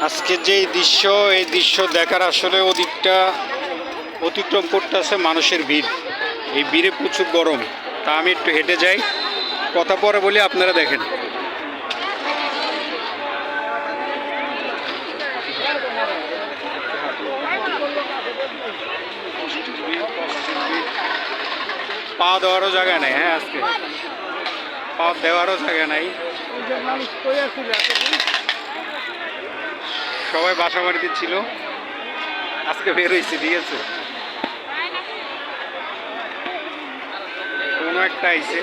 আজকে যে এই দৃশ্য দেখার আসলে ওদিকটা অতিক্রম করতেছে মানুষের ভিড়। এই ভিড়ে প্রচুর গরম, তা আমি একটু হেঁটে যাই, কথা পরে বলি, আপনারা দেখেন। পা দেওয়ারও জায়গা নেই। হ্যাঁ, আজকে পা দেওয়ারও জায়গা নাই। সবাই বাসা বাড়িতে ছিল, আজকে বের হয়েছে, ঠিক আছে। কোনো একটা আইছে,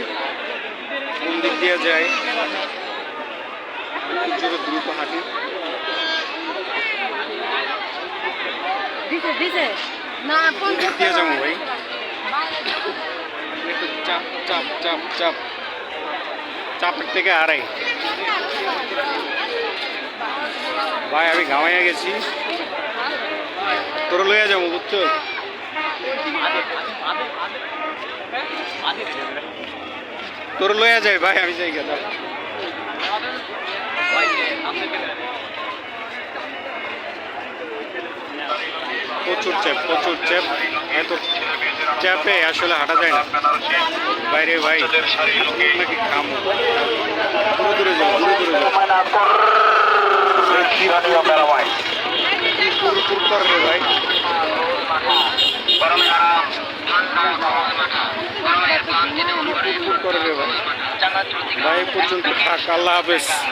কোন দিক দিয়ে যায়, খুব জোরে দ্রুত হাঁটি। কোন দিক দিয়ে যাবো ভাই? একটু চাপ চাপ চাপ চাপ চাপের থেকে হারাই ভাই। আমি ঘামাইয়া গেছি, তোর লইয়া যাবো, বুঝছো? তোর লইয়া যাই ভাই, আমি যাই গেলাম। প্রচুর চ্যাপ, প্রচুর চ্যাপ। এত চ্যাপে আসলে হাঁটা যায় না বাইরে ভাই। নাকি খামো, দূরে দূরে যাও, দূরে দূরে যাও। ভাই ভাই পর্যন্ত থাক। আল্লাহ হাফেজ।